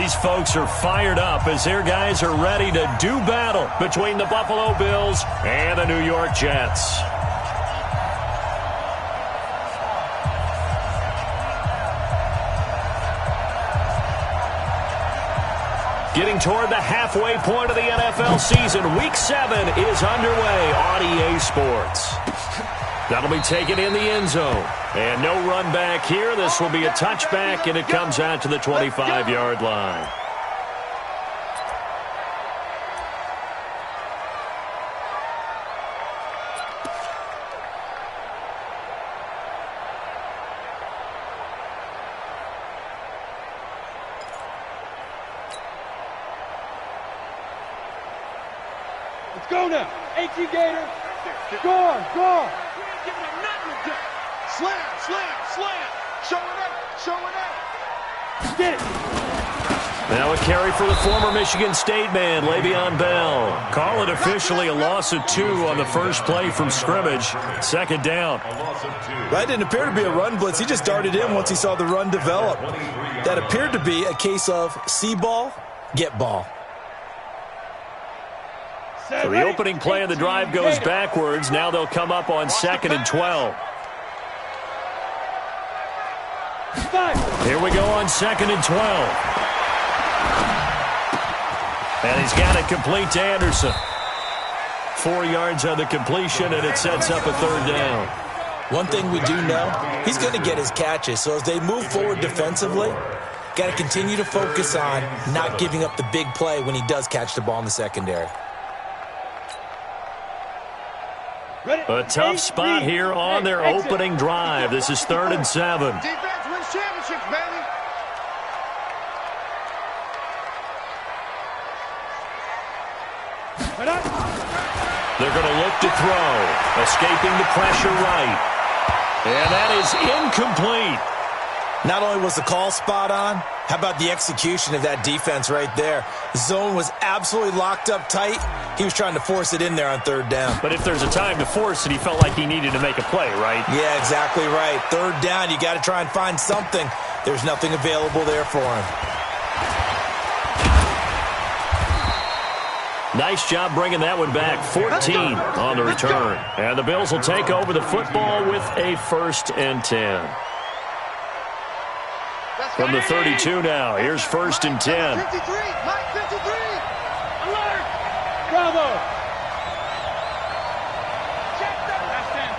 These folks are fired up as their guys are ready to do battle between the Buffalo Bills and the New York Jets. Getting toward the halfway point of the NFL season, Week 7 is underway on EA Sports. That'll be taken in the end zone. And no run back here. This will be a touchback, and it comes out to the 25-yard line. Let's go now. AT Gator. Score, score. Slam, slam, slam. Showing up. Get it. Now a carry for the former Michigan State man, Le'Veon Bell. Call it officially a loss of 2 on the first play from scrimmage. Second down. That didn't appear to be a run blitz. He just darted in once he saw the run develop. That appeared to be a case of see ball, get ball. So the opening play of the drive goes backwards. Now they'll come up on 2nd and 12. Here we go on 2nd and 12. And he's got it complete to Anderson. 4 yards on the completion, and it sets up a third down. One thing we do know, he's going to get his catches. So as they move forward defensively, got to continue to focus on not giving up the big play when he does catch the ball in the secondary. A tough spot here on their opening drive. This is 3rd and 7. Defense wins championships, baby. They're going to look to throw. Escaping the pressure right. And that is incomplete. Not only was the call spot on, how about the execution of that defense right there? The zone was absolutely locked up tight. He was trying to force it in there on 3rd down. But if there's a time to force it, he felt like he needed to make a play, right? Yeah, exactly right. 3rd down, you got to try and find something. There's nothing available there for him. Nice job bringing that one back. 14 on the return. And the Bills will take over the football with a 1st and 10. From the 32 now, here's 1st and 10. 53, Mike 53. Alert. Bravo. Check that. Last in.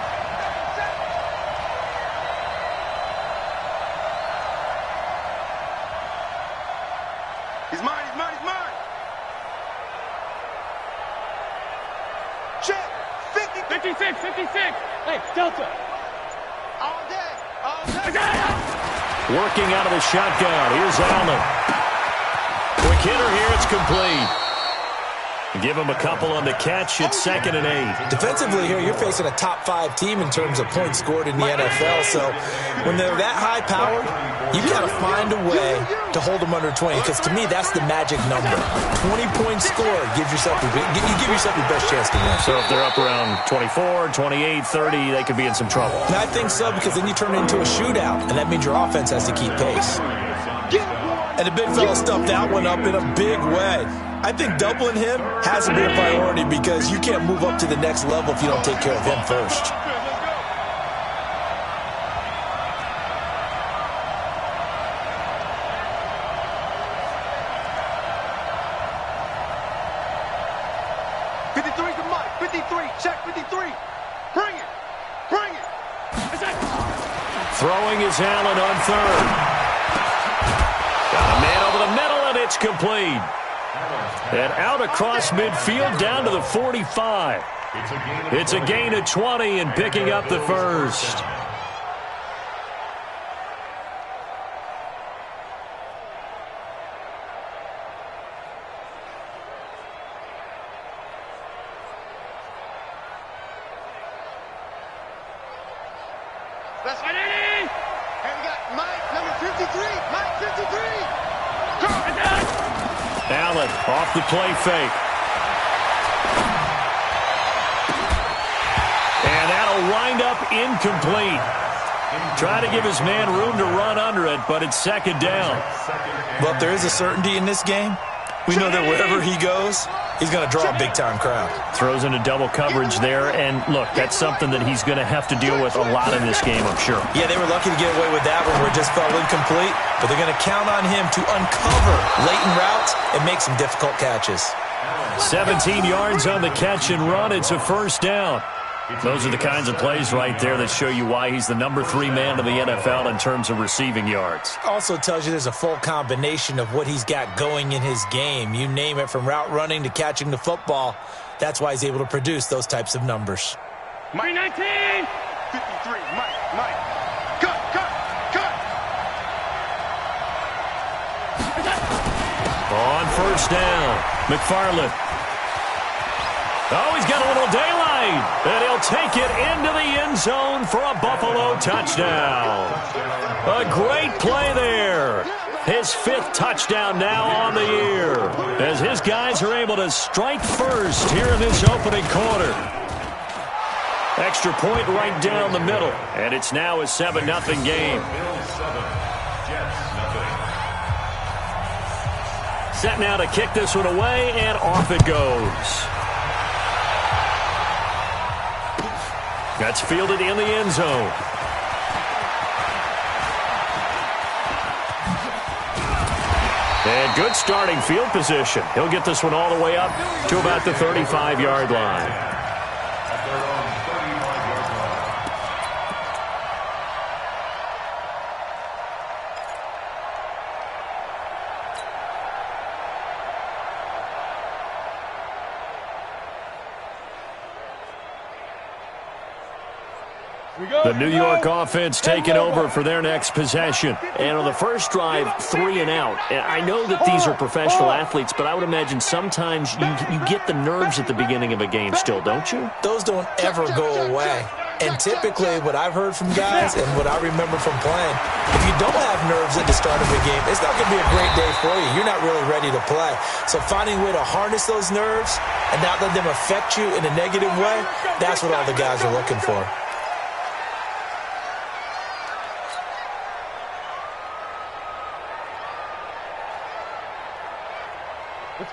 He's mine, he's mine, he's mine. Check. 56, 56. Hey, Delta. All day, all day. Working out of the shotgun. Here's Allen. Quick hitter here. It's complete. Give him a couple on the catch. It's 2nd and 8. Defensively here, you're facing a top 5 team in terms of points scored in the NFL. So when they're that high powered, you've got to find a way to hold them under 20. Because to me, that's the magic number. 20 points scored gives yourself you give yourself your best chance to win. So if they're up around 24, 28, 30, they could be in some trouble. And I think so, because then you turn it into a shootout, and that means your offense has to keep pace. And the big fella stuffed that one up in a big way. I think doubling him has to be a priority because you can't move up to the next level if you don't take care of him first. Check 53. Bring it. Bring it. Throwing is Allen on 3rd. Got a man over the middle, and it's complete. And out across midfield down to the 45. It's a gain of 20 and picking up the 1st. That's right. And we got Mike, number 53. Mike, 53. Allen off the play fake. And that'll wind up incomplete. Try to give his man room to run under it, but it's second down. Well, if there is a certainty in this game, we know that wherever he goes, he's going to draw a big-time crowd. Throws into double coverage there, and look, that's something that he's going to have to deal with a lot in this game, I'm sure. Yeah, they were lucky to get away with that one where it just felt incomplete, but they're going to count on him to uncover latent routes and make some difficult catches. 17 yards on the catch and run. It's a first down. Those are the kinds of plays right there that show you why he's the number 3 man in the NFL in terms of receiving yards. Also tells you there's a full combination of what he's got going in his game. You name it, from route running to catching the football. That's why he's able to produce those types of numbers. Mike 19! 53, Mike. Cut! On first down, McFarland. Oh, he's got a little daylight, and he'll take it into the end zone for a Buffalo touchdown. A great play there. His 5th touchdown now on the year, as his guys are able to strike first here in this opening quarter. Extra point right down the middle, and it's now a 7-0 game. Set now to kick this one away, and off it goes. That's fielded in the end zone. And good starting field position. He'll get this one all the way up to about the 35-yard line. The New York offense taking over for their next possession. And on the first drive, 3 and out. And I know that these are professional athletes, but I would imagine sometimes you get the nerves at the beginning of a game still, don't you? Those don't ever go away. And typically what I've heard from guys and what I remember from playing, if you don't have nerves at the start of a game, it's not going to be a great day for you. You're not really ready to play. So finding a way to harness those nerves and not let them affect you in a negative way, that's what all the guys are looking for.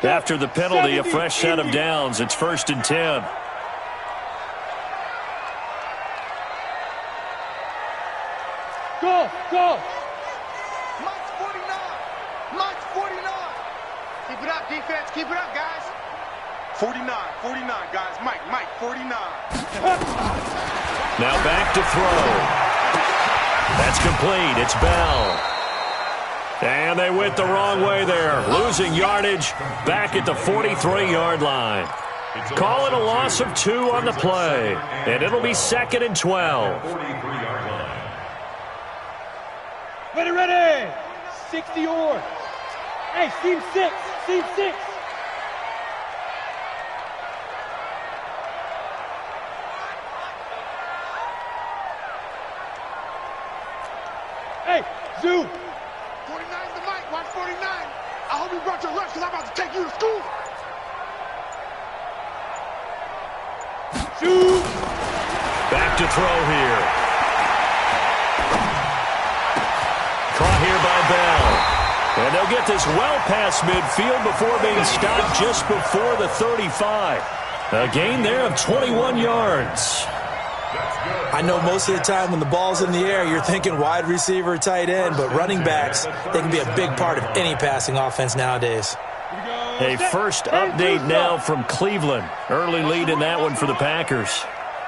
After the penalty, a fresh set of downs. It's 1st and 10. Go! Mike's 49! Keep it up, defense. Keep it up, guys. 49, guys. Mike, 49. Now back to throw. That's complete. It's Bell. And they went the wrong way there, losing yardage back at the 43-yard line. Call it a loss of 2 on the play, and it'll be 2nd and 12. Ready! 60 yards. Hey, seam 6. Hey, Zoo. 49's the Mike. Watch 49. I hope you brought your lunch because I'm about to take you to school. Shoot! Back to throw here. Caught here by Bell. And they'll get this well past midfield before being stopped just before the 35. A gain there of 21 yards. I know most of the time when the ball's in the air, you're thinking wide receiver, tight end, but running backs, they can be a big part of any passing offense nowadays. A first update now from Cleveland. Early lead in that one for the Packers.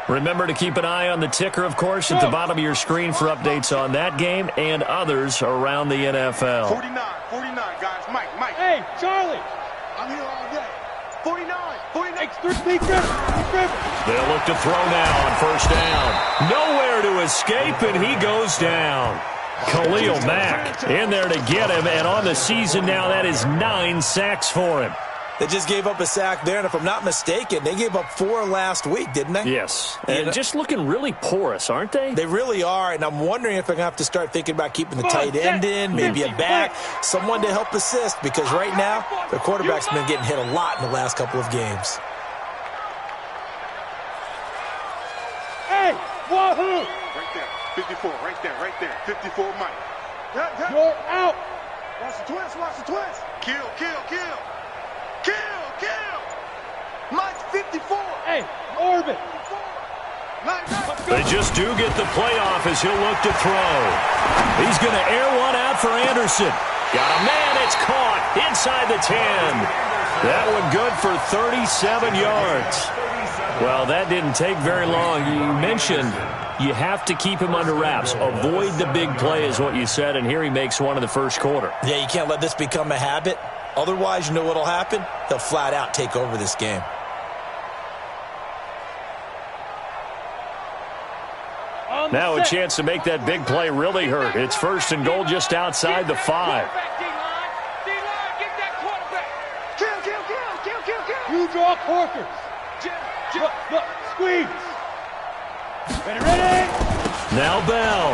Remember to keep an eye on the ticker, of course, at the bottom of your screen for updates on that game and others around the NFL. 49, guys. Mike. Hey, Charlie. I'm here all day. 49. They'll look to throw now on first down. Nowhere to escape, and he goes down. Khalil Mack in there to get him, and on the season now, that is 9 sacks for him. They just gave up a sack there, and if I'm not mistaken, they gave up 4 last week, didn't they? Yes, and just looking really porous, aren't they? They really are, and I'm wondering if they're going to have to start thinking about keeping the tight end in, maybe a back, someone to help assist, because right now, their quarterback's been getting hit a lot in the last couple of games. Hey, Wahoo! Right there. 54, right there, right there. 54, Mike. You're out. Watch the twist, watch the twist. Kill, kill, kill. Kill, kill. Mike's 54. Hey, orbit. They just do get the playoff as he'll look to throw. He's going to air one out for Anderson. Got a man, it's caught inside the 10. That one good for 37 yards. Well, that didn't take very long. You mentioned you have to keep him under wraps. Avoid the big play is what you said, and here he makes one in the first quarter. Yeah, you can't let this become a habit. Otherwise, you know what'll happen? They'll flat out take over this game. Now a chance to make that big play really hurt. It's first and goal just outside the 5. You draw corkers. Look, squeeze. Ready? Now Bell.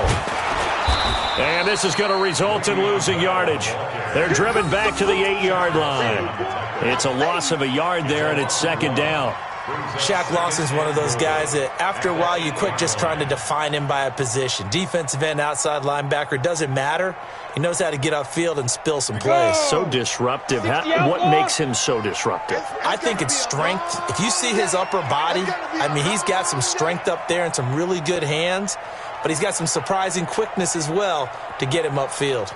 And this is going to result in losing yardage. They're driven back to the 8-yard line. It's a loss of a yard there, and it's second down. Shaq Lawson's one of those guys that after a while you quit just trying to define him by a position. Defensive end, outside linebacker, doesn't matter. He knows how to get upfield and spill some plays. So disruptive. What makes him so disruptive? I think it's strength. If you see his upper body, I mean, he's got some strength up there and some really good hands, but he's got some surprising quickness as well to get him upfield.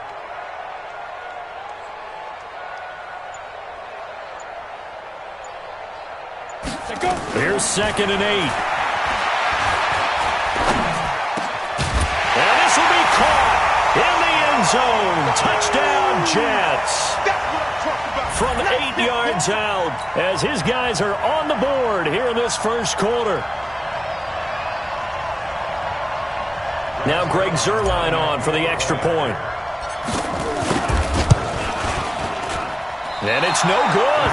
Here's second and 8. And this will be caught in the end zone. Touchdown, Jets. From 8 yards out as his guys are on the board here in this first quarter. Now Greg Zuerlein on for the extra point. And it's no good.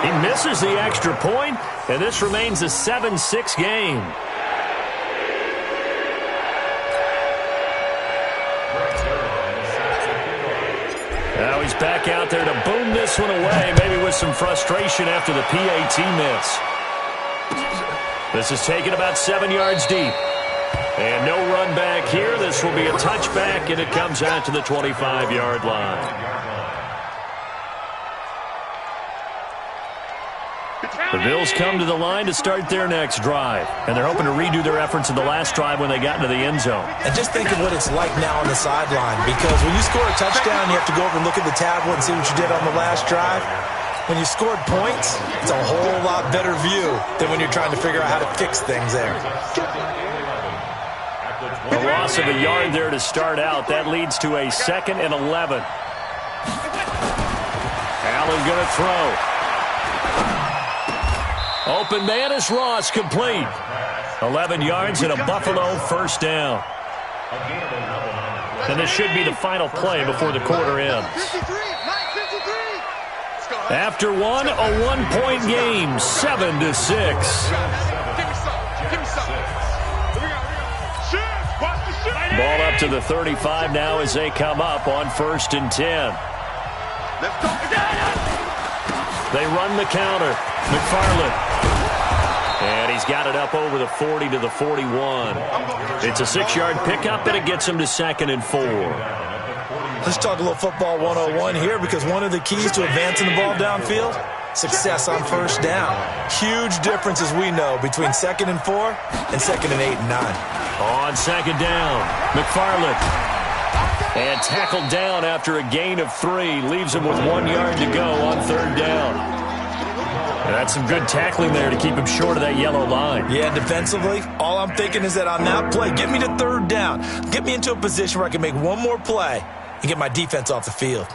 He misses the extra point, and this remains a 7-6 game. Now he's back out there to boom this one away, maybe with some frustration after the PAT miss. This is taken about 7 yards deep. And no run back here. This will be a touchback, and it comes out to the 25-yard line. The Bills come to the line to start their next drive, and they're hoping to redo their efforts in the last drive when they got into the end zone. And just think of what it's like now on the sideline, because when you score a touchdown, you have to go over and look at the tablet and see what you did on the last drive. When you scored points, it's a whole lot better view than when you're trying to figure out how to fix things there. A loss of a yard there to start out. That leads to a 2nd and 11. Allen going to throw. Open man is Ross, complete. 11 yards and a Buffalo first down. And this should be the final play before the quarter ends. After one, a one-point game, 7-6. Ball up to the 35 now as they come up on 1st and 10. They run the counter. McFarland. And he's got it up over the 40 to the 41. It's a 6-yard pickup, and it gets him to 2nd and 4. Let's talk a little football 101 here, because one of the keys to advancing the ball downfield, success on first down. Huge difference, as we know, between 2nd and 4 and 2nd and 8 and 9. On 2nd down, McFarland. And tackled down after a gain of 3. Leaves him with 1 yard to go on 3rd down. And that's some good tackling there to keep him short of that yellow line. Yeah, defensively, all I'm thinking is that on that play, get me to 3rd down. Get me into a position where I can make one more play and get my defense off the field.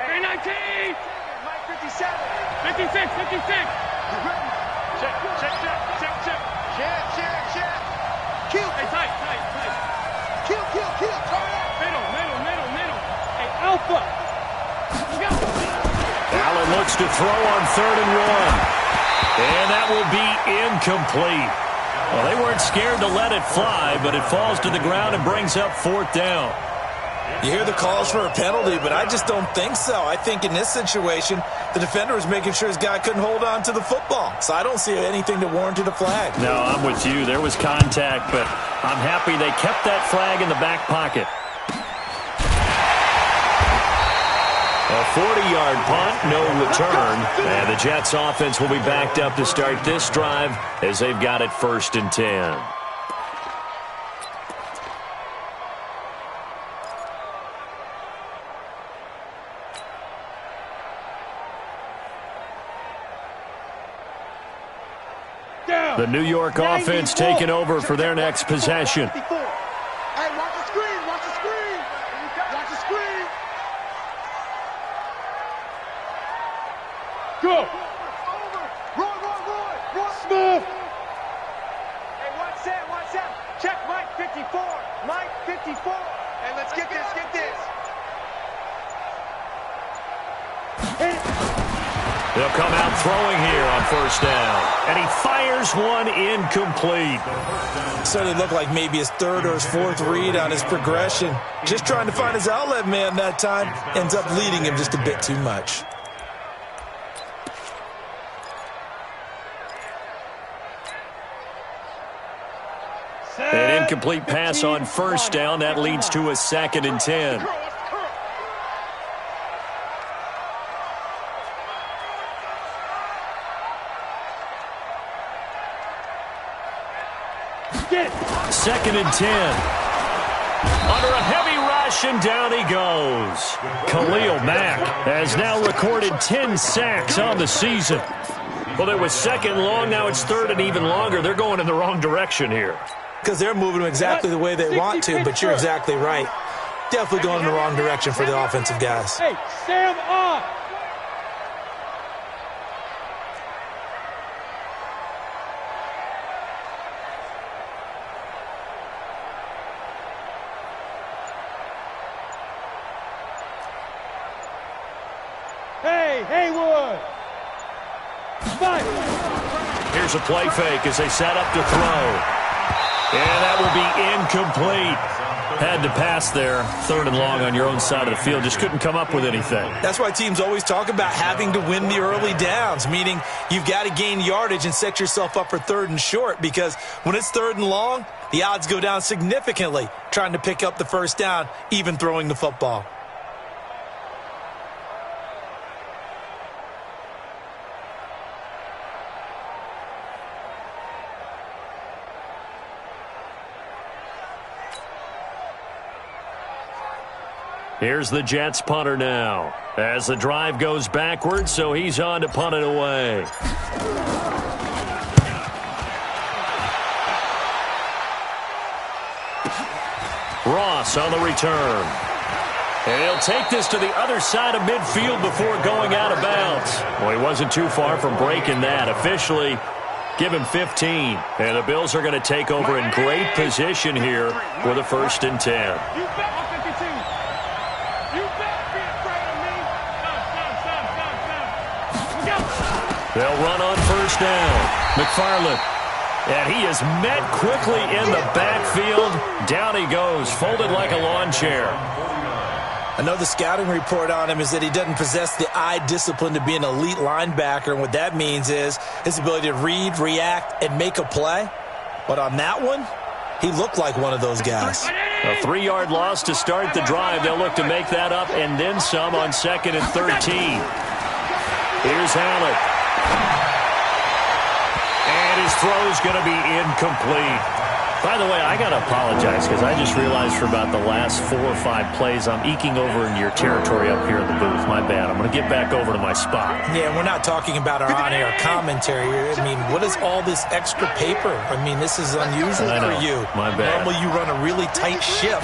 Hey, 19! Mike 57. 56, 56. Check. Kill. Hey, tight. Kill. Middle. Hey, Alpha. Allen looks to throw on 3rd and 1. And that will be incomplete. Well, they weren't scared to let it fly, but it falls to the ground and brings up 4th down. You hear the calls for a penalty, but I just don't think so. I think in this situation, the defender was making sure his guy couldn't hold on to the football. So I don't see anything that warranted a flag. No, I'm with you. There was contact, but I'm happy they kept that flag in the back pocket. A 40-yard punt, no return. And the Jets offense will be backed up to start this drive as they've got it 1st and 10. The New York offense taking over for their next possession. Hey, watch the screen, watch the screen. Watch the screen. Go. Roy. Smith. Hey, watch that. Check Mike 54. Mike 54. Hey, let's get this. They'll come out throwing here on 1st down. And he fires one incomplete. Certainly looked like maybe his 3rd or his 4th read on his progression. Just trying to find his outlet man that time. Ends up leading him just a bit too much. An incomplete pass on 1st down. That leads to a 2nd and 10. Second and 10. Under a heavy rush, and down he goes. Khalil Mack has now recorded 10 sacks on the season. Well, it was 2nd long. Now it's 3rd and even longer. They're going in the wrong direction here. Because they're moving them exactly the way they want to, but you're exactly right. Definitely going in the wrong direction for the offensive guys. Hey, Sam on. Hey, Haywood. Fight. Here's a play fake as they set up to throw. And that will be incomplete. Had to pass there. 3rd and long on your own side of the field. Just couldn't come up with anything. That's why teams always talk about having to win the early downs, meaning you've got to gain yardage and set yourself up for 3rd and short, because when it's 3rd and long, the odds go down significantly trying to pick up the 1st down, even throwing the football. Here's the Jets punter now as the drive goes backwards, so he's on to punt it away. Ross on the return. And he'll take this to the other side of midfield before going out of bounds. Well, he wasn't too far from breaking that. Officially, give him 15. And the Bills are going to take over in great position here with a 1st and 10. They'll run on 1st down. McFarland. And he is met quickly in the backfield. Down he goes, folded like a lawn chair. I know the scouting report on him is that he doesn't possess the eye discipline to be an elite linebacker. And what that means is his ability to read, react, and make a play. But on that one, he looked like one of those guys. A 3-yard loss to start the drive. They'll look to make that up and then some on 2nd and 13. Here's Allen. And his throw's going to be incomplete. By the way, I got to apologize because I just realized for about the last 4 or 5 plays I'm eking over into your territory up here in the booth. My bad. I'm going to get back over to my spot. Yeah, we're not talking about our on-air commentary. I mean, what is all this extra paper? I mean, this is unusual for you. My bad. Normally you run a really tight ship.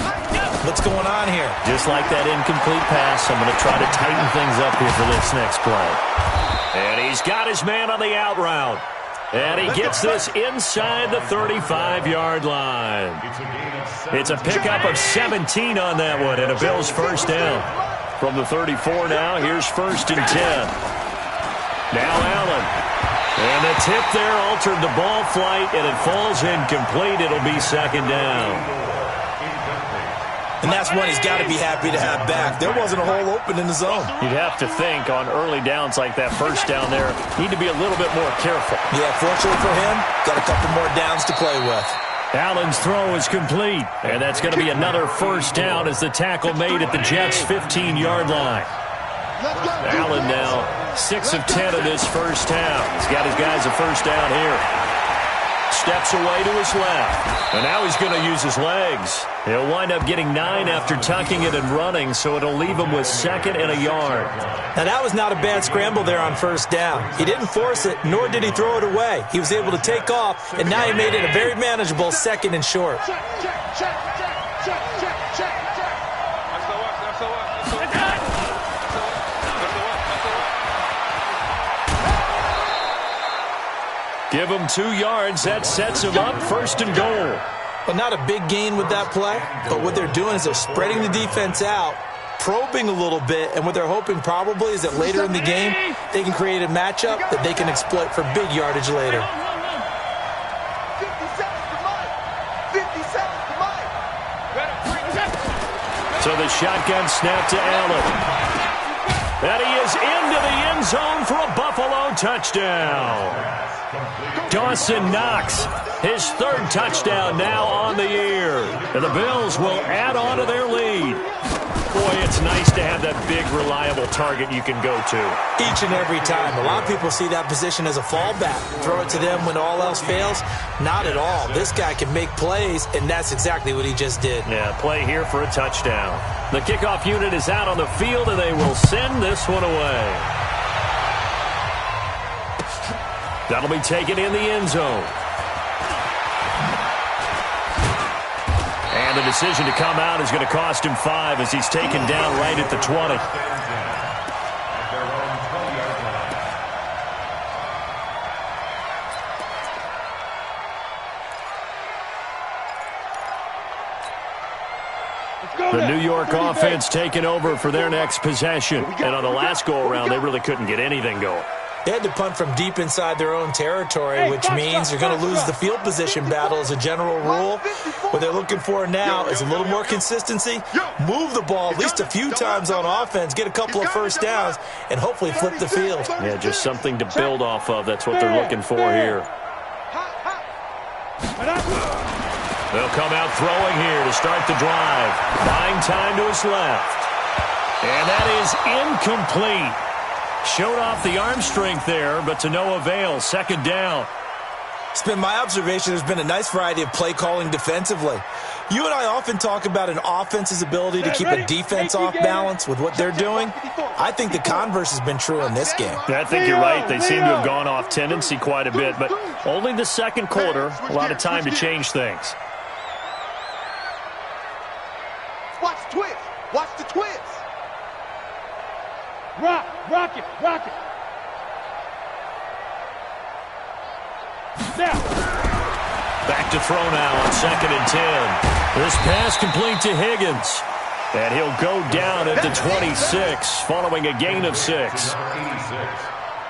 What's going on here? Just like that incomplete pass, I'm going to try to tighten things up here for this next play. And he's got his man on the out route. And he gets this inside the 35-yard line. It's a pickup of 17 on that one, and a Bills 1st down. From the 34 now, here's 1st and 10. Now Allen. And the tip there altered the ball flight, and it falls incomplete. It'll be 2nd down. And that's one he's got to be happy to have back. There wasn't a hole open in the zone. You'd have to think on early downs like that first down there, need to be a little bit more careful. Yeah, fortunately for him, got a couple more downs to play with. Allen's throw is complete, and that's going to be another first down as the tackle made at the Jets' 15-yard line. Allen now 6 of 10 of this first half. He's got his guys a first down here. Steps away to his left, and now he's going to use his legs. He'll wind up getting 9 after tucking it and running, so it'll leave him with 2nd and a yard. Now, that was not a bad scramble there on first down. He didn't force it, nor did he throw it away. He was able to take off, and now he made it a very manageable 2nd and short. Give him 2 yards. That sets him up 1st and goal. Well, not a big gain with that play, but what they're doing is they're spreading the defense out, probing a little bit, and what they're hoping probably is that later in the game, they can create a matchup that they can exploit for big yardage later. 50 seconds to Mike. 50 seconds to Mike. So the shotgun snap to Allen. And he is into the end zone for a Buffalo touchdown. Dawson Knox, his 3rd touchdown now on the year. And the Bills will add on to their lead. Boy, it's nice to have that big, reliable target you can go to. Each and every time. A lot of people see that position as a fallback. Throw it to them when all else fails. Not at all. This guy can make plays, and that's exactly what he just did. Yeah, play here for a touchdown. The kickoff unit is out on the field, and they will send this one away. That'll be taken in the end zone. And the decision to come out is going to cost him 5 as he's taken down right at the 20. The New York offense taking over for their next possession. And on the last go-around, they really couldn't get anything going. They had to punt from deep inside their own territory, which means you're going to lose the field position battle as a general rule. What they're looking for now is a little more consistency, move the ball at least a few times on offense, get a couple of first downs, and hopefully flip the field. Yeah, just something to build off of. That's what they're looking for here. They'll come out throwing here to start the drive. Buying time to his left. And that is incomplete. Showed off the arm strength there, but to no avail. 2nd down. It's been my observation there's been a nice variety of play calling defensively. You and I often talk about an offense's ability to keep a defense off balance with what they're doing. I think the converse has been true in this game. Yeah, I think you're right. They seem to have gone off tendency quite a bit, but only the 2nd quarter, a lot of time to change things. Watch the twist. Watch the twist. Rock it. Now. Back to throw now on 2nd and 10. This pass complete to Higgins. And he'll go down at the 26, following a gain of 6.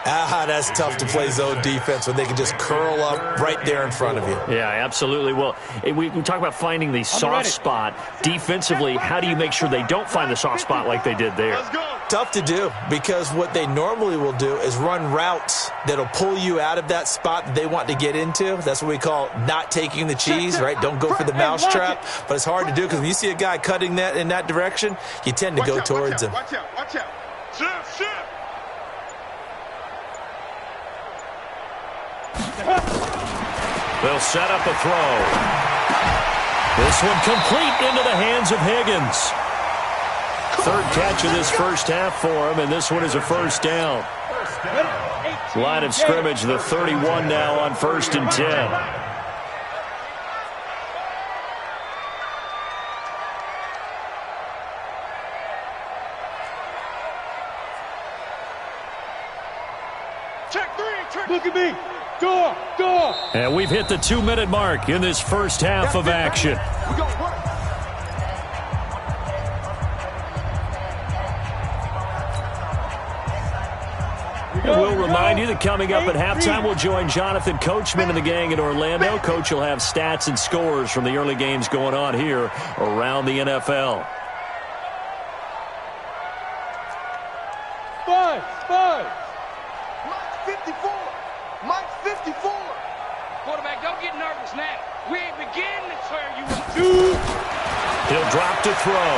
That's tough to play zone defense when they can just curl up right there in front of you. Yeah, absolutely. Well, we talk about finding the soft spot. Defensively, how do you make sure they don't find the soft spot like they did there? Tough to do, because what they normally will do is run routes that'll pull you out of that spot that they want to get into. That's what we call not taking the cheese, right? Don't go for the mousetrap. But it's hard to do because when you see a guy cutting that in that direction, you tend to go towards him. Watch out. Shift. They'll set up a throw. This one complete into the hands of Higgins. 3rd catch of this first half for him, and this one is a first down. Line of scrimmage, the 31 now on 1st and 10. Look at me. Door. And we've hit the 2-minute mark in this first half of action. We gonna work. And we'll remind you that coming up at halftime, we'll join Jonathan Coachman and the gang in Orlando. Coach will have stats and scores from the early games going on here around the NFL. Five. Mike's 54. Mike's 54. Quarterback, don't get nervous now. We ain't beginning to tear you up. 2. He'll drop to throw.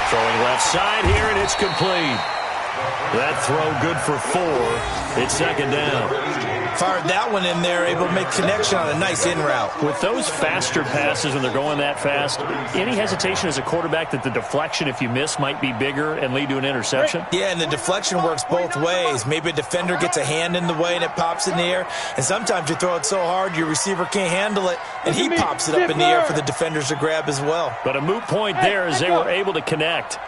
Throwing left side here, and it's complete. That throw good for 4. It's second down. Fired that one in there, able to make connection on a nice in route. With those faster passes when they're going that fast, any hesitation as a quarterback that the deflection, if you miss, might be bigger and lead to an interception? Yeah, and the deflection works both ways. Maybe a defender gets a hand in the way and it pops in the air. And sometimes you throw it so hard your receiver can't handle it, and he pops it up in the air for the defenders to grab as well. But a moot point there as they were able to connect.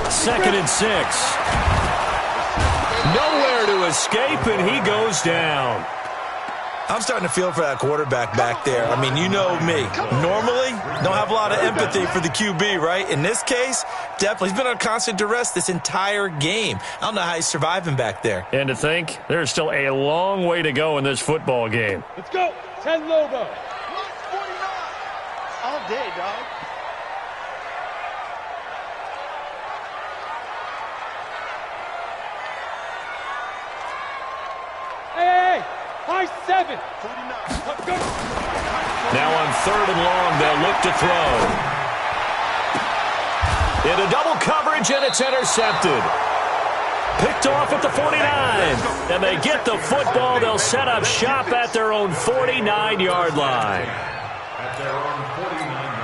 Second and 6. Nowhere to escape, and he goes down. I'm starting to feel for that quarterback back there. I mean, you know me. Normally, don't have a lot of empathy for the QB, right? In this case, definitely. He's been on constant duress this entire game. I don't know how he's surviving back there. And to think, there's still a long way to go in this football game. Let's go. 10 Lobo. Mike's 49. All day, dog. Hey. High 7. 49. Let's go. Now on 3rd and long, they'll look to throw. Into double coverage, and it's intercepted. Picked off at the 49. And they get the football. They'll set up shop at their own 49-yard line. At their own 49-yard line.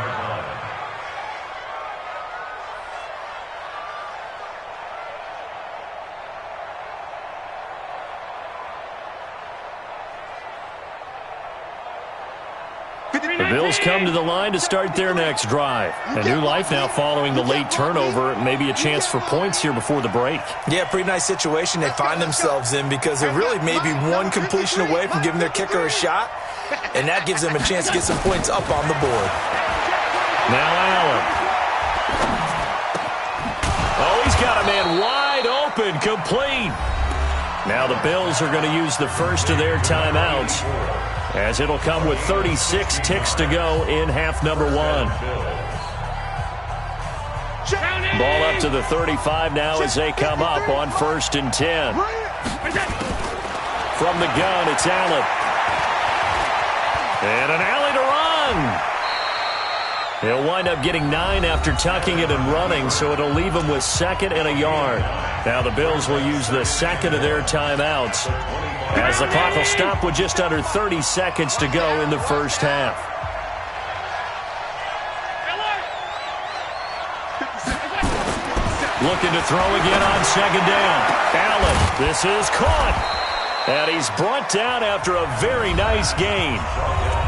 The Bills come to the line to start their next drive. A new life now following the late turnover. Maybe a chance for points here before the break. Yeah, pretty nice situation they find themselves in because they're really maybe one completion away from giving their kicker a shot, and that gives them a chance to get some points up on the board. Now Allen. Oh, he's got a man wide open, complete. Now the Bills are going to use the first of their timeouts, as it'll come with 36 ticks to go in half number 1. Ball up to the 35 now as they come up on 1st and 10. From the gun, it's Allen. And an alley to run. He'll wind up getting 9 after tucking it and running, so it'll leave him with 2nd and a yard. Now the Bills will use the second of their timeouts, as the clock will stop with just under 30 seconds to go in the first half. Looking to throw again on 2nd down. Allen, this is caught. And he's brought down after a very nice gain.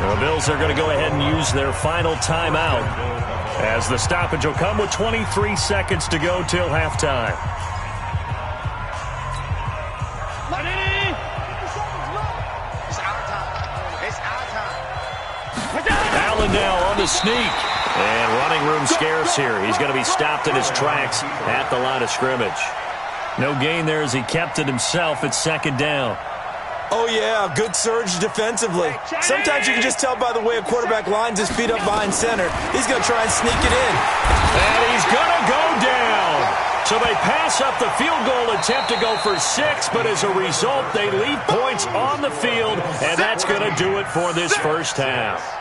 The Bills are going to go ahead and use their final timeout, as the stoppage will come with 23 seconds to go till halftime. Allen now on the sneak. And running room scarce here. He's going to be stopped in his tracks at the line of scrimmage. No gain there as he kept it himself at 2nd down. Oh, yeah, good surge defensively. Sometimes you can just tell by the way a quarterback lines his feet up behind center. He's going to try and sneak it in. And he's going to go down. So they pass up the field goal attempt to go for 6, but as a result, they leave points on the field, and that's going to do it for this first half.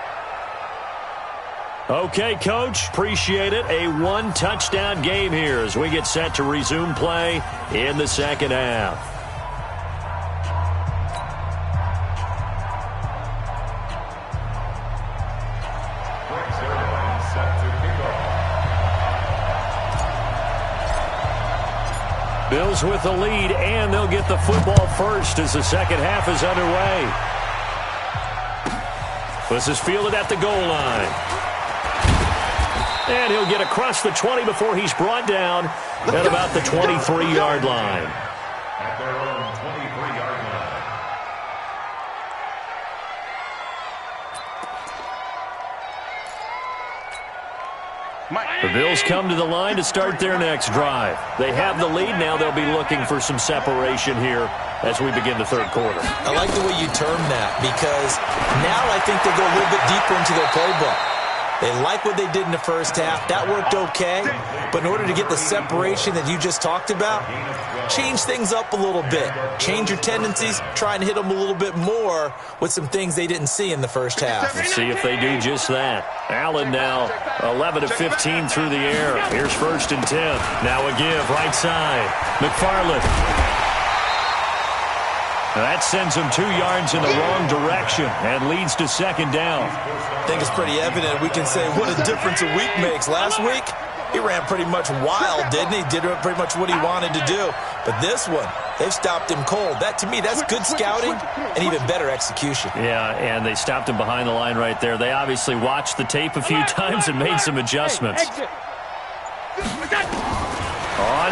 Okay, Coach, appreciate it. A 1-touchdown game here as we get set to resume play in the second half. Bills with the lead, and they'll get the football first as the second half is underway. This is fielded at the goal line. And he'll get across the 20 before he's brought down at about the 23-yard line. At their own 23-yard line. The Bills come to the line to start their next drive. They have the lead. Now they'll be looking for some separation here as we begin the third quarter. I like the way you term that because now I think they go a little bit deeper into their playbook. They like what they did in the first half. That worked okay. But in order to get the separation that you just talked about, change things up a little bit. Change your tendencies. Try and hit them a little bit more with some things they didn't see in the first half. Let's see if they do just that. Allen now 11 of 15 through the air. Here's 1st and 10. Now a give right side. McFarland. That sends him 2 yards in the wrong direction and leads to 2nd down. I think it's pretty evident we can say what a difference a week makes. Last week, he ran pretty much wild, didn't he? Did pretty much what he wanted to do. But this one, they've stopped him cold. That, to me, that's good scouting and even better execution. Yeah, and they stopped him behind the line right there. They obviously watched the tape a few times and made some adjustments. On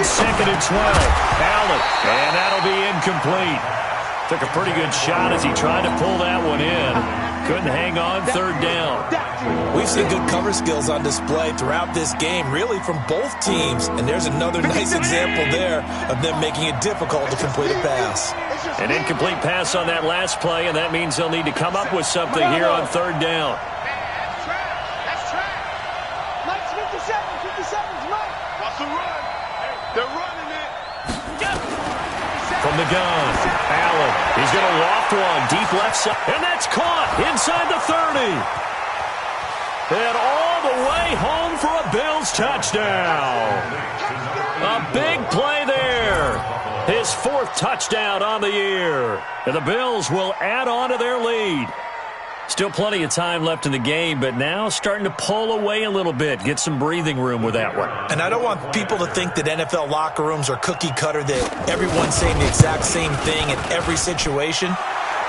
2nd and 12, Allen, and that'll be incomplete. Took a pretty good shot as he tried to pull that one in. Couldn't hang on, 3rd down. We've seen good cover skills on display throughout this game, really from both teams. And there's another nice example there of them making it difficult to complete a pass. An incomplete pass on that last play, and that means they'll need to come up with something here on 3rd down. That's track. Mike's 57's Mike. Watch the run. They're running it. From the gun, Allen. He's going to loft one deep left side, and that's caught inside the 30. And all the way home for a Bills touchdown. A big play there. His 4th touchdown on the year. And the Bills will add on to their lead. Still plenty of time left in the game, but now starting to pull away a little bit. Get some breathing room with that one. And I don't want people to think that NFL locker rooms are cookie cutter, that everyone's saying the exact same thing in every situation.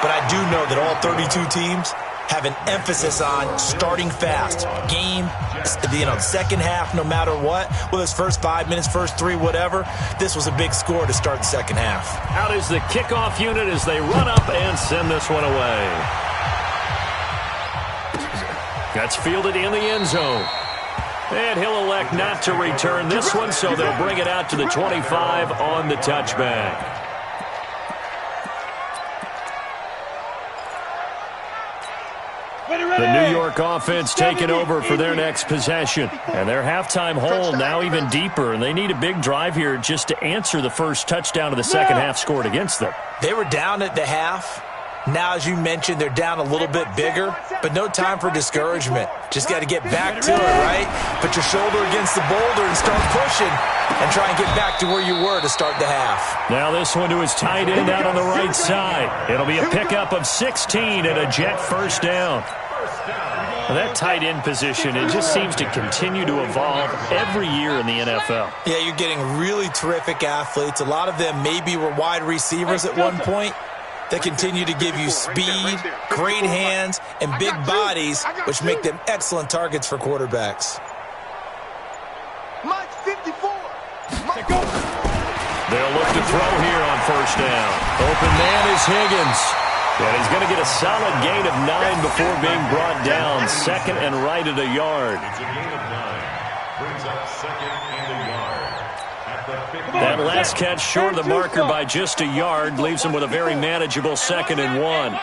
But I do know that all 32 teams have an emphasis on starting fast. Game, second half, no matter what. Whether it's first 5 minutes, first 3, whatever. This was a big score to start the second half. Out is the kickoff unit as they run up and send this one away. That's fielded in the end zone. And he'll elect not to return this one, so they'll bring it out to the 25 on the touchback. The New York offense taking over for their next possession. And their halftime hole now even deeper, and they need a big drive here just to answer the first touchdown of the second half scored against them. They were down at the half. Now, as you mentioned, they're down a little bit bigger, but no time for discouragement. Just got to get back to it, right? Put your shoulder against the boulder and start pushing and try and get back to where you were to start the half. Now this one to his tight end out on the right side. It'll be a pickup of 16 and a jet 1st down. Well, that tight end position, it just seems to continue to evolve every year in the NFL. Yeah, you're getting really terrific athletes. A lot of them maybe were wide receivers at one point. They continue to give you speed, great hands, and big bodies, which make them excellent targets for quarterbacks. Mike's 54. They'll look to throw here on 1st down. Open man is Higgins. And he's going to get a solid gain of 9 before being brought down. 2nd and right at a yard. It's a gain of 9. Brings up 2nd and a yard. That last catch short of the marker by just a yard leaves him with a very manageable 2nd and 1.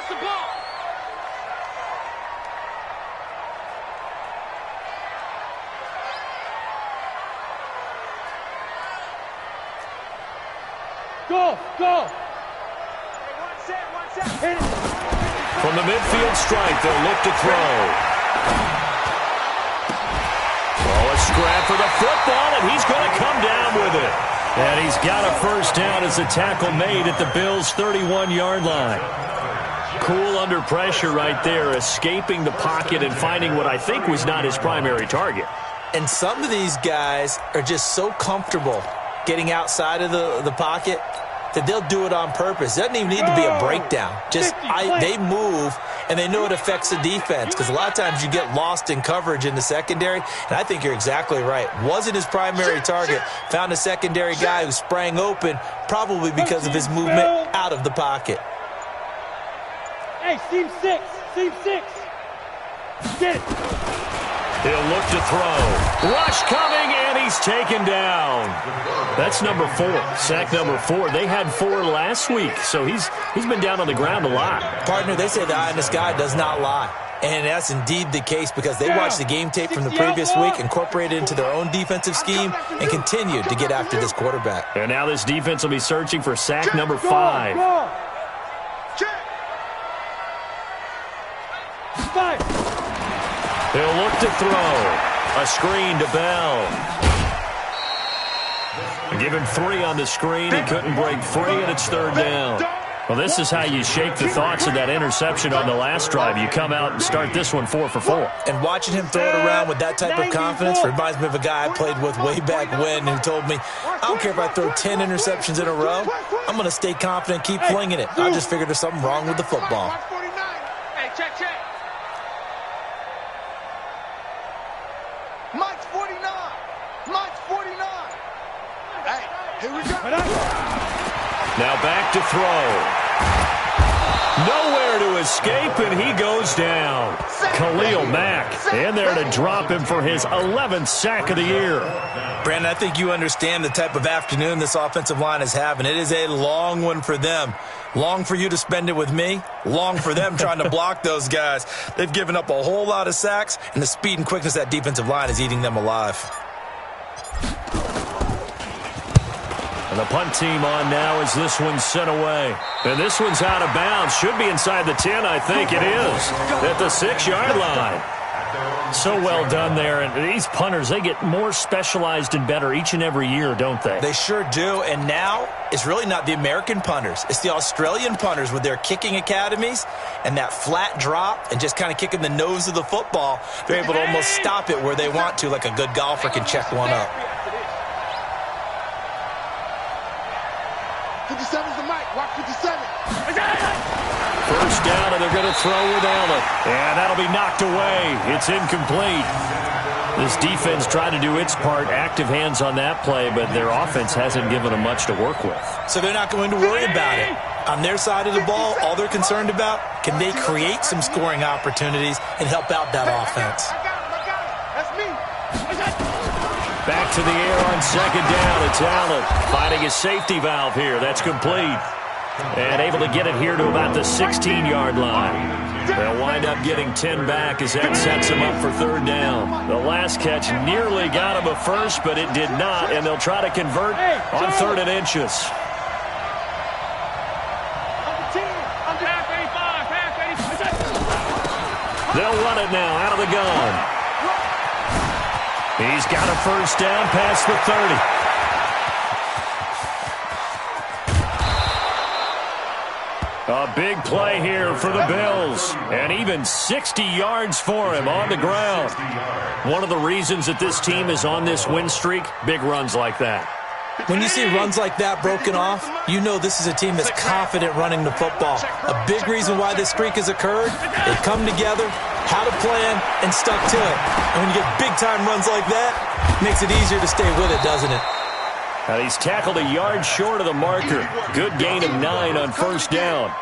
Go! From the midfield strike, they'll look to throw. Oh, a scrap for the football, and he's going to come down with it. And he's got a 1st down as the tackle made at the Bills' 31-yard line. Cool under pressure right there, escaping the pocket and finding what I think was not his primary target. And some of these guys are just so comfortable getting outside of the pocket that they'll do it on purpose. It doesn't even need to be a breakdown. They move, and they know it affects the defense because a lot of times you get lost in coverage in the secondary, and I think you're exactly right. Wasn't his primary target. Found a secondary guy who sprang open, probably because of his movement out of the pocket. Hey, seam 6. Get it. He'll look to throw. Rush coming, and he's taken down. That's number 4, sack number 4. They had 4 last week, so he's been down on the ground a lot. Partner, they say the eye in the sky does not lie. And that's indeed the case because they watched the game tape from the previous week, incorporated it into their own defensive scheme, and continued to get after this quarterback. And now this defense will be searching for sack number 5. He'll look to throw. A screen to Bell. Give him 3 on the screen. He couldn't break free, and it's 3rd down. Well, this is how you shake the thoughts of that interception on the last drive. You come out and start this one 4 for 4. And watching him throw it around with that type of confidence reminds me of a guy I played with way back when who told me, I don't care if I throw 10 interceptions in a row, I'm going to stay confident, keep flinging it. I just figured there's something wrong with the football. Hey, check. Mike's 49. Mike's 49. Hey, here we go. Now back to throw. Nowhere to escape, and he goes down. Khalil Mack in there to drop him for his 11th sack of the year. Brandon, I think you understand the type of afternoon this offensive line is having. It is a long one for them. Long for you to spend it with me. Long for them trying to block those guys. They've given up a whole lot of sacks, and the speed and quickness of that defensive line is eating them alive. And the punt team on now as this one's sent away. And this one's out of bounds. Should be inside the 10, I think it is. At the 6-yard line. So well done there. And these punters, they get more specialized and better each and every year, don't they? They sure do. And now it's really not the American punters. It's the Australian punters with their kicking academies and that flat drop and just kind of kicking the nose of the football. They're able to almost stop it where they want to, like a good golfer can check one up. 57's the mic. Watch 57. First down, and they're going to throw without it. And that'll be knocked away. It's incomplete. This defense tried to do its part, active hands on that play, but their offense hasn't given them much to work with. So they're not going to worry about it. On their side of the ball, all they're concerned about, can they create some scoring opportunities and help out that offense? I got him. That's me. Back to the air on 2nd down. It's Allen finding his safety valve here. That's complete. And able to get it here to about the 16-yard line. They'll wind up getting 10 back as that sets them up for 3rd down. The last catch nearly got him a first, but it did not, and they'll try to convert on 3rd and inches. They'll run it now out of the gun. He's got a first down past the 30. A big play here for the Bills, and even 60 yards for him on the ground. One of the reasons that this team is on this win streak, big runs like that. When you see runs like that broken off, you know this is a team that's confident running the football. A big reason why this streak has occurred, they've come together, had a plan, and stuck to it. And when you get big-time runs like that, it makes it easier to stay with it, doesn't it? And he's tackled a yard short of the marker. Good gain of 9 on first down.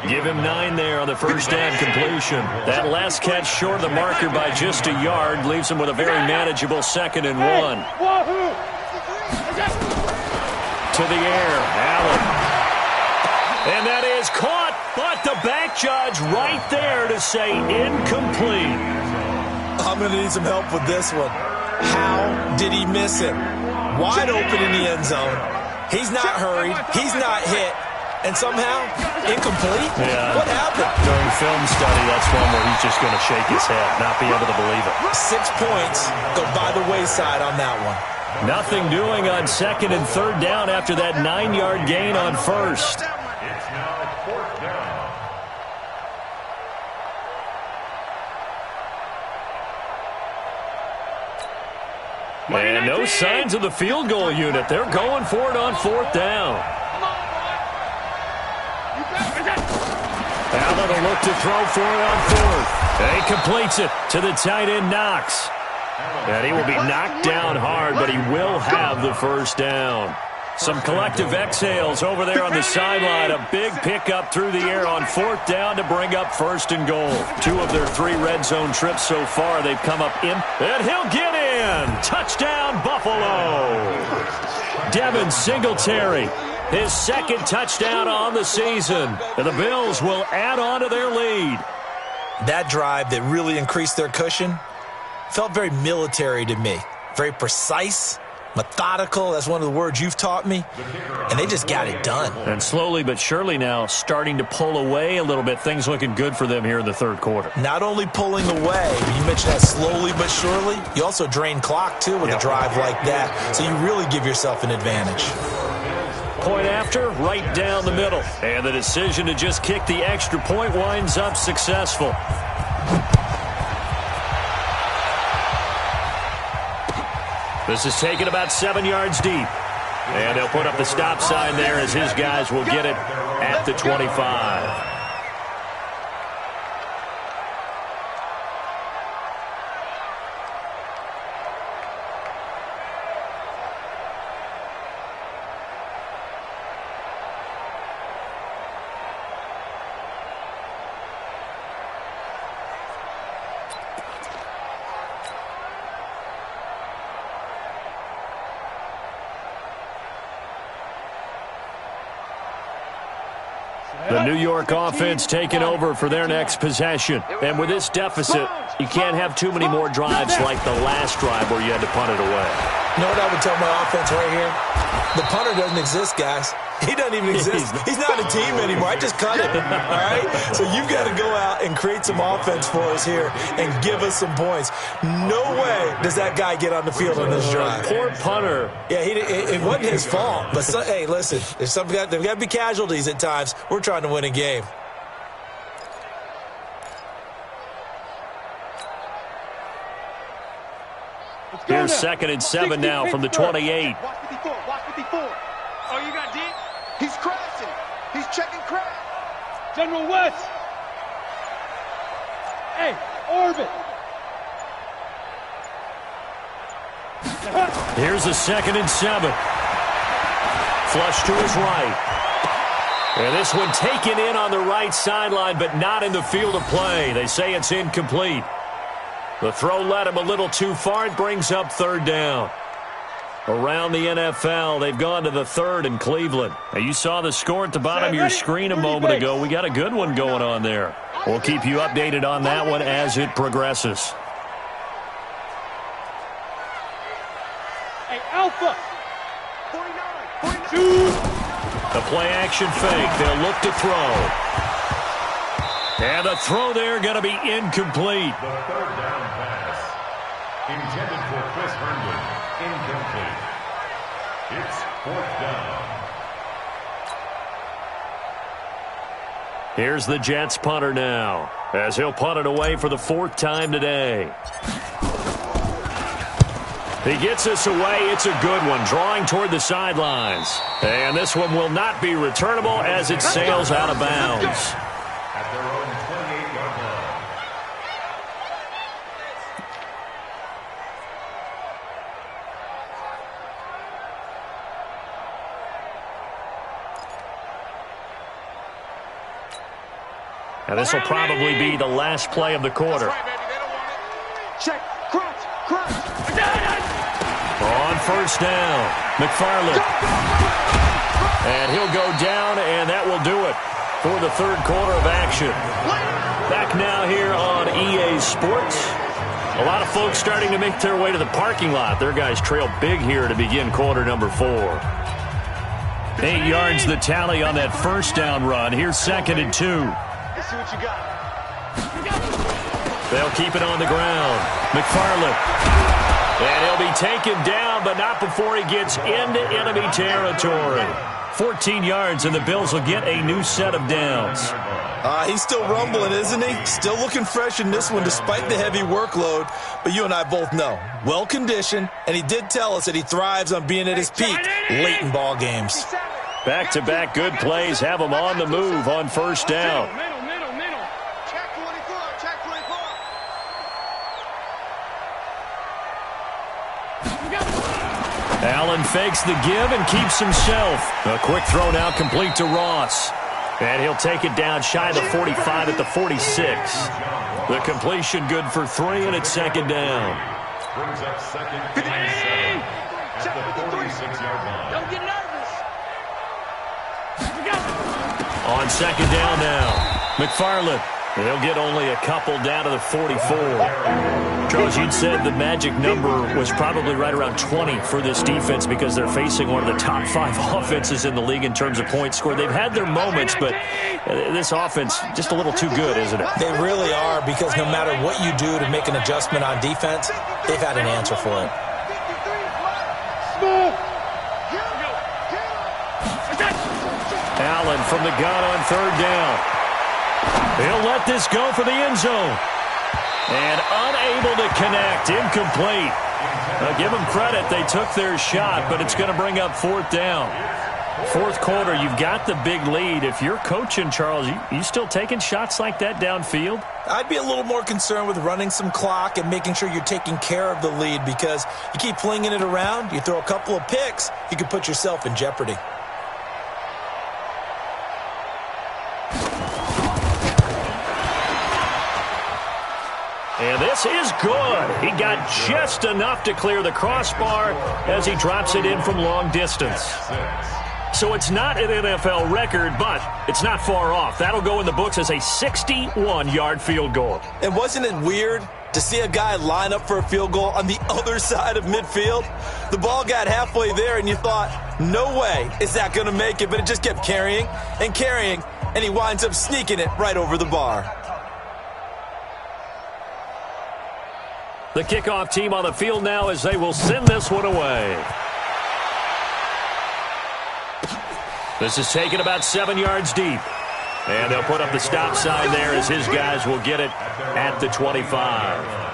Give him 9 there on the first down completion. That last catch short of the marker by just a yard leaves him with a very manageable 2nd and 1. To the air, Allen. And that is caught, but the back judge right there to say incomplete. I'm going to need some help with this one. How did he miss it? Wide open in the end zone. He's not hurried. He's not hit. And somehow, incomplete? Yeah. What happened? During film study, that's one where he's just going to shake his head, not be able to believe it. 6 points go by the wayside on that one. Nothing doing on 2nd and 3rd down after that 9-yard gain on first. It's now 4th down. And no signs of the field goal unit. They're going for it on 4th down. Allen will look to throw for it on 4th. And he completes it to the tight end, Knox. And he will be knocked down hard, but he will have the first down. Some collective exhales over there on the sideline. A big pickup through the air on 4th down to bring up 1st and goal. 2 of their 3 red zone trips so far, they've come up in. And he'll get in. Touchdown, Buffalo. Devin Singletary, his 2nd touchdown on the season. And the Bills will add on to their lead. That drive that really increased their cushion felt very military to me. Very precise. Methodical, that's one of the words you've taught me, and they just got it done. And slowly but surely now starting to pull away a little bit. Things looking good for them here in the 3rd quarter. Not only pulling away, you mentioned that slowly but surely, you also drain clock, too, with a drive like that, so you really give yourself an advantage. Point after, right down the middle. And the decision to just kick the extra point winds up successful. This is taken about 7 yards deep. And they'll put up the stop sign there as his guys will get it at the 25. The New York offense taking over for their next possession. And with this deficit, you can't have too many more drives like the last drive where you had to punt it away. You know what I would tell my offense right here? The punter doesn't exist, guys. He doesn't even exist. He's not a team anymore. I just cut it, all right? So you've got to go out and create some offense for us here and give us some points. No way does that guy get on the field on this drive. Poor punter. Yeah, it wasn't his fault. But, hey, listen, there's got to be casualties at times. We're trying to win a game. Here's 2nd and 7 now from the 28. Watch 54. Watch 54. Oh, you got deep? He's crashing. He's checking crash. General West. Hey, orbit. Here's a 2nd and 7. Flush to his right. And this one taken in on the right sideline, but not in the field of play. They say it's incomplete. The throw led him a little too far. It brings up 3rd down. Around the NFL, they've gone to the 3rd in Cleveland. Now, you saw the score at the bottom of your screen a moment ago. We got a good one going on there. We'll keep you updated on that one as it progresses. Hey, Alpha. 49. The play action fake. They'll look to throw. And the throw there going to be incomplete. The 3rd down pass. Intended for Chris Herndon. Incomplete. It's 4th down. Here's the Jets punter now, as he'll punt it away for the 4th time today. He gets this away. It's a good one, drawing toward the sidelines. And this one will not be returnable as it sails out of bounds. At their own 28-yard line. Now this will probably be the last play of the quarter. Check. Crunch. Crunch. On 1st down, McFarland. And he'll go down, and that will do it for the 3rd quarter of action. Back now here on EA Sports. A lot of folks starting to make their way to the parking lot. Their guys trail big here to begin quarter number 4. 8 yards the tally on that 1st down run. Here's 2nd and 2. Let's see what you got. They'll keep it on the ground. McFarland. And he'll be taken down, but not before he gets into enemy territory. 14 yards, and the Bills will get a new set of downs. He's still rumbling, isn't he? Still looking fresh in this one despite the heavy workload. But you and I both know, well-conditioned, and he did tell us that he thrives on being at his peak late in ball games. Back-to-back good plays have him on the move on 1st down. Middle. Check 24. Check 24. Allen fakes the give and keeps himself. A quick throw now complete to Ross. And he'll take it down shy of the 45 at the 46. The completion good for 3, and it's second down. Brings up second and 7 at the 46-yard line. Don't get nervous. On second down now, McFarland. He'll get only a couple down to the 44. Charles, you'd said the magic number was probably right around 20 for this defense because they're facing one of the top 5 offenses in the league in terms of points scored. They've had their moments, but this offense just a little too good, isn't it? They really are, because no matter what you do to make an adjustment on defense, they've had an answer for it. Allen from the gun on third down. He'll let this go for the end zone. And unable to connect, incomplete. Now, give them credit, they took their shot, but it's going to bring up fourth down. Fourth quarter, you've got the big lead. If you're coaching, Charles, you still taking shots like that downfield? I'd be a little more concerned with running some clock and making sure you're taking care of the lead, because you keep flinging it around, you throw a couple of picks, you could put yourself in jeopardy. And this is good. He got just enough to clear the crossbar as he drops it in from long distance. So it's not an NFL record, but it's not far off. That'll go in the books as a 61-yard field goal. And wasn't it weird to see a guy line up for a field goal on the other side of midfield? The ball got halfway there, and you thought, no way is that going to make it, but it just kept carrying and carrying, and he winds up sneaking it right over the bar. The kickoff team on the field now as they will send this one away. This is taken about 7 yards deep. And they'll put up the stop sign there as his guys will get it at the 25.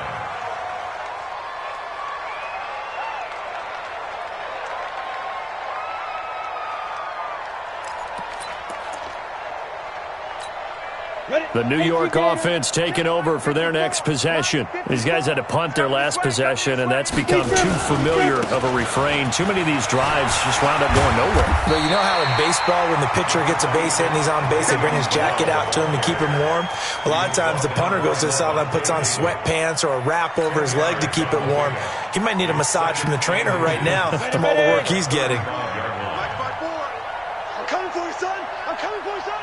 The New York offense taking over for their next possession. These guys had to punt their last possession, and that's become too familiar of a refrain. Too many of these drives just wound up going nowhere. But you know how in baseball, when the pitcher gets a base hit and he's on base, they bring his jacket out to him to keep him warm? A lot of times the punter goes to the sideline, puts on sweatpants or a wrap over his leg to keep it warm. He might need a massage from the trainer right now from all the work he's getting. I'm coming for you, son. I'm coming for you, son.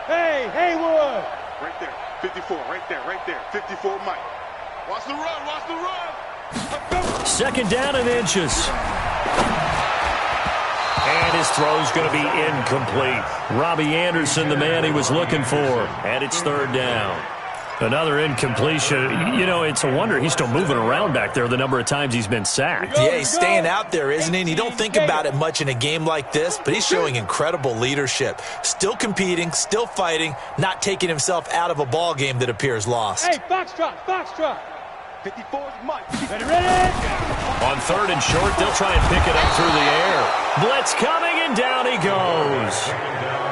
Hey, Haywood! Right there. 54, right there, right there. 54, Mike. Watch the run, watch the run. Second down and inches. And his throw's going to be incomplete. Robbie Anderson, the man he was looking for. And it's third down. Another incompletion. You know, it's a wonder he's still moving around back there the number of times he's been sacked. Yeah, he's staying out there, isn't he? And you don't think about it much in a game like this, but he's showing incredible leadership. Still competing, still fighting, not taking himself out of a ball game that appears lost. Hey, foxtrot, foxtrot. 54 is Mike. Ready? On third and short, they'll try and pick it up through the air. Blitz coming, and down he goes.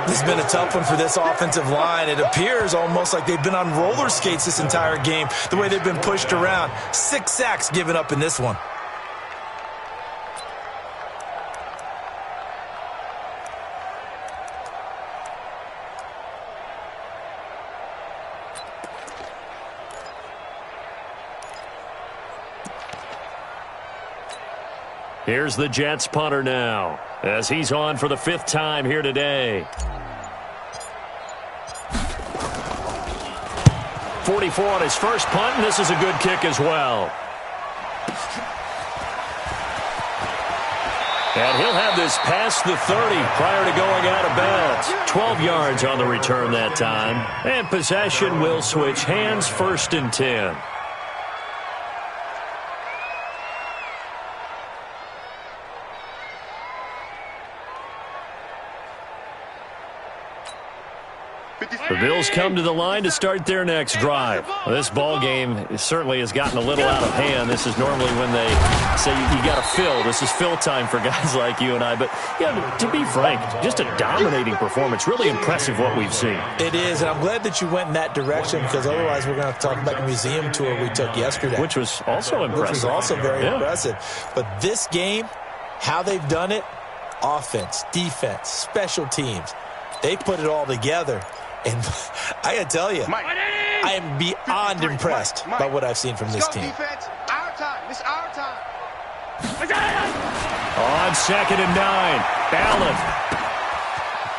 This has been a tough one for this offensive line. It appears almost like they've been on roller skates this entire game, the way they've been pushed around. 6 sacks given up in this one. Here's the Jets punter now, as he's on for the 5th time here today. 44 on his first punt, and this is a good kick as well. And he'll have this past the 30 prior to going out of bounds. 12 yards on the return that time. And possession will switch hands, 1st and 10. The Bills come to the line to start their next drive. Well, this ball game certainly has gotten a little out of hand. This is normally when they say you got to fill. This is fill time for guys like you and I. But, yeah, to be frank, just a dominating performance. Really impressive what we've seen. It is, and I'm glad that you went in that direction because otherwise we're going to have to talk about the museum tour we took yesterday. Which was also impressive. Which was also very impressive. But this game, how they've done it, offense, defense, special teams, they put it all together. And I got to tell you, I am beyond impressed by what I've seen from this team. Defense. Our time. It's our time. On 2nd and 9, Allen.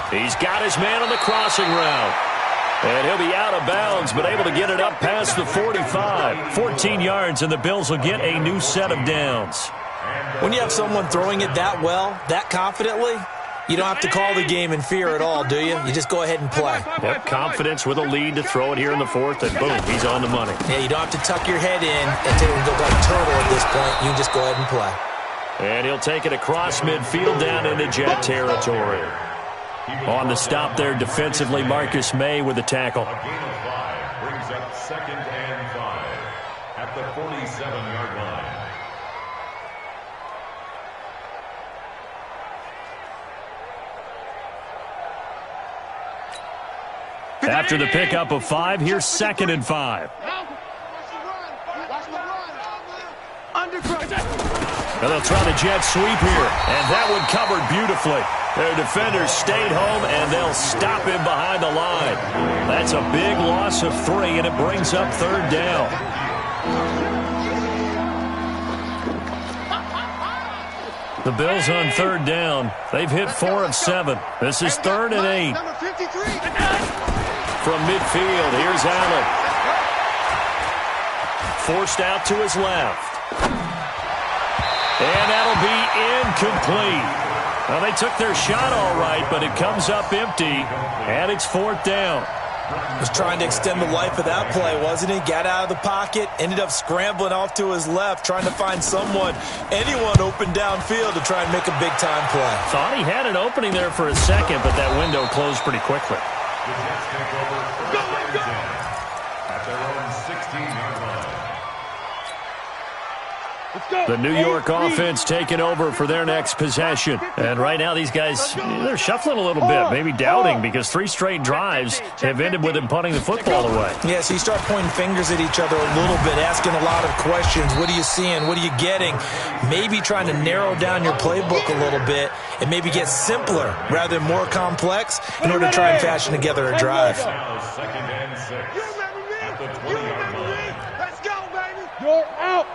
He's got his man on the crossing route. And he'll be out of bounds, but able to get it up past the 45. 14 yards, and the Bills will get a new set of downs. When you have someone throwing it that well, that confidently, you don't have to call the game in fear at all, do you? You just go ahead and play. Yep, confidence with a lead to throw it here in the 4th, and boom, he's on the money. Yeah, you don't have to tuck your head in and take it like a turtle at this point. You can just go ahead and play. And he'll take it across midfield down into Jet territory. On the stop there defensively, Marcus May with the tackle. A gain of 5 brings up 2nd and 5 at the 47-yard line. After the pickup of 5, here's 2nd and 5. And they'll try the jet sweep here, and that one covered beautifully. Their defenders stayed home, and they'll stop him behind the line. That's a big loss of 3, and it brings up 3rd down. The Bills on 3rd down. They've hit 4 of 7. This is 3rd and 8. Number 53. From midfield, here's Allen. Forced out to his left. And that'll be incomplete. Well, they took their shot all right, but it comes up empty, and it's 4th down. Was trying to extend the life of that play, wasn't he? Got out of the pocket, ended up scrambling off to his left, trying to find anyone open downfield to try and make a big-time play. Thought he had an opening there for a second, but that window closed pretty quickly. The Jets take over 1st and 10 at their own 16-yard line. The New York offense taking over for their next possession. And right now these guys, they're shuffling a little bit, maybe doubting, because 3 straight drives have ended with them punting the football away. Yeah, so you start pointing fingers at each other a little bit, asking a lot of questions. What are you seeing? What are you getting? Maybe trying to narrow down your playbook a little bit and maybe get simpler rather than more complex in order to try and fashion together a drive. Now 2nd and 6 at the 20-yard line. Let's go, baby. You're out.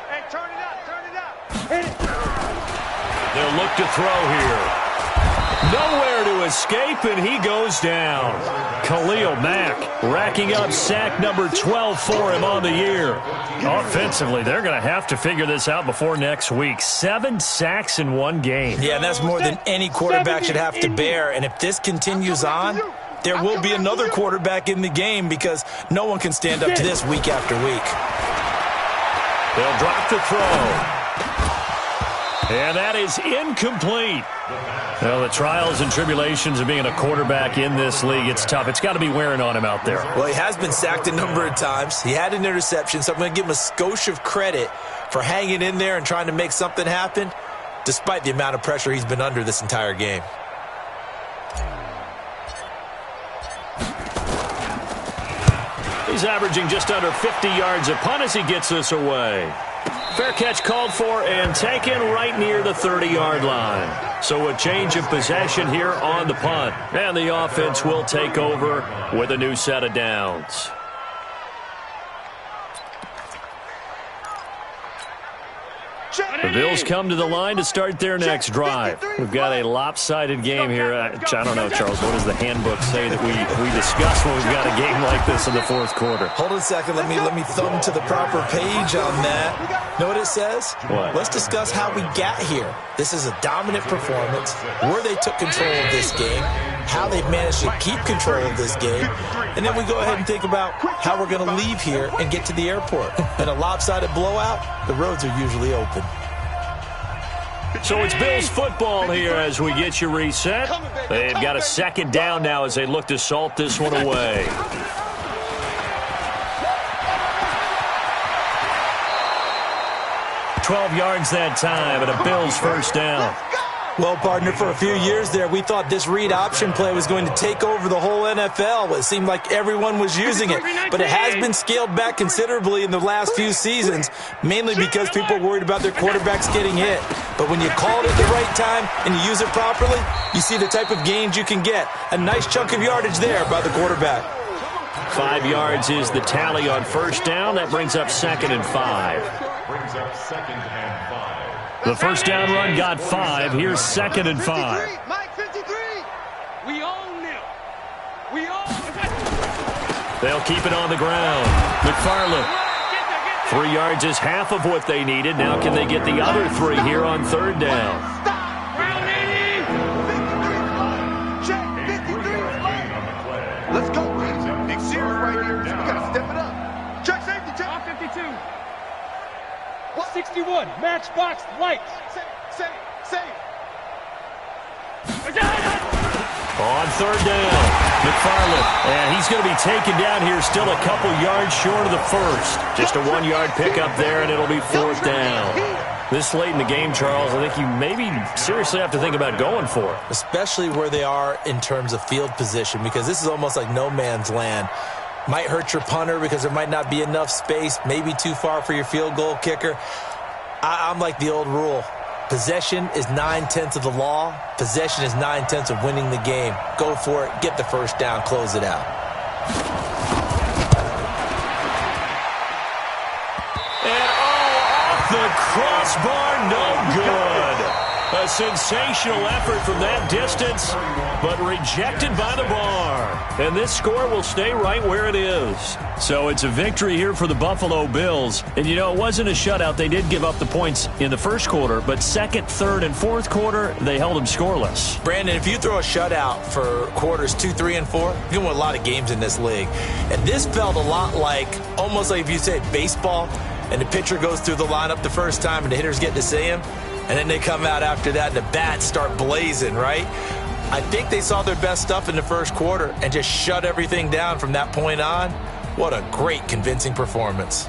Hey, turn it up. Turn it up. Hit it. They'll look to throw here. Nowhere to escape, and he goes down. Khalil Mack racking up sack number 12 for him on the year. Offensively, they're going to have to figure this out before next week. 7 sacks in 1 game. Yeah, and that's more than any quarterback should have to bear. And if this continues on, there will be another quarterback in the game because no one can stand up to this week after week. They'll drop the throw. And that is incomplete. Well, the trials and tribulations of being a quarterback in this league, it's tough. It's got to be wearing on him out there. Well, he has been sacked a number of times. He had an interception, so I'm going to give him a skosh of credit for hanging in there and trying to make something happen, despite the amount of pressure he's been under this entire game. He's averaging just under 50 yards a punt as he gets this away. Fair catch called for and taken right near the 30-yard line. So a change of possession here on the punt. And the offense will take over with a new set of downs. The Bills come to the line to start their next drive. We've got a lopsided game here. I don't know, Charles, what does the handbook say that we discuss when we've got a game like this in the 4th quarter? Hold on a second. Let me thumb to the proper page on that. Know what it says? What? Let's discuss how we got here. This is a dominant performance, where they took control of this game, how they've managed to keep control of this game, and then we go ahead and think about how we're going to leave here and get to the airport. In a lopsided blowout, the roads are usually open. So it's Bills football here as we get you reset. They've got a second down now as they look to salt this one away. $12 yards that time, and a Bills first down. Well, partner, for a few years there, we thought this read option play was going to take over the whole NFL. It seemed like everyone was using it, but it has been scaled back considerably in the last few seasons, mainly because people are worried about their quarterbacks getting hit. But when you call it at the right time and you use it properly, you see the type of gains you can get. A nice chunk of yardage there by the quarterback. 5 yards is the tally on first down. That brings up 2nd and 5. Brings up 2nd and 5. The first down run got 5. Here's 2nd and 5. Mike, 53. We own them. We own They'll keep it on the ground. McFarland. 3 yards is half of what they needed. Now can they get the other 3 here on third down? Stop. Round 80. 53. Check. 53. Let's go. Big series right here. We got to step it up. Check safety. Check. 52. 61. Matchbox lights. Save. On third down, McFarland. And he's going to be taken down here, still a couple yards short of the first. Just a 1-yard pickup there, and it'll be 4th down. This late in the game, Charles, I think you maybe seriously have to think about going for it. Especially where they are in terms of field position, because this is almost like no man's land. Might hurt your punter because there might not be enough space, maybe too far for your field goal kicker. I'm like the old rule. Possession is 9/10 of the law. Possession is 9/10 of winning the game. Go for it. Get the first down. Close it out. And off the crossbar, no good. A sensational effort from that distance, but rejected by the bar. And this score will stay right where it is. So it's a victory here for the Buffalo Bills. And, you know, it wasn't a shutout. They did give up the points in the first quarter, but second, third, and fourth quarter, they held them scoreless. Brandon, if you throw a shutout for quarters 2, 3, and 4, you can win a lot of games in this league. And this felt a lot like, almost like if you said baseball, and the pitcher goes through the lineup the first time and the hitters get to see him, and then they come out after that and the bats start blazing, right? I think they saw their best stuff in the first quarter and just shut everything down from that point on. What a great, convincing performance.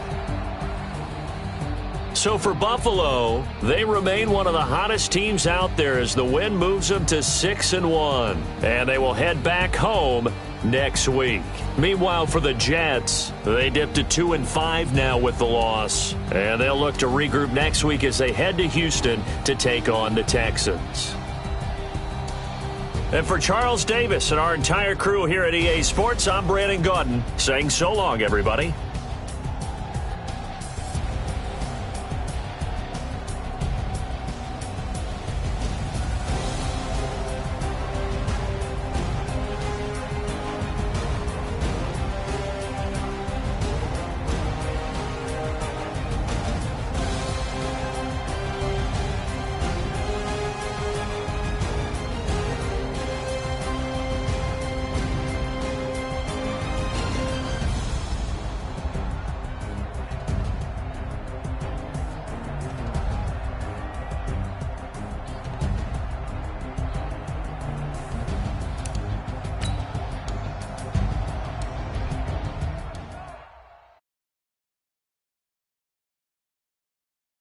So for Buffalo, they remain one of the hottest teams out there as the win moves them to 6-1. And they will head back home next week. Meanwhile, for the Jets, they dipped to 2-5 now with the loss. And they'll look to regroup next week as they head to Houston to take on the Texans. And for Charles Davis and our entire crew here at EA Sports, I'm Brandon Gaudin saying so long, everybody.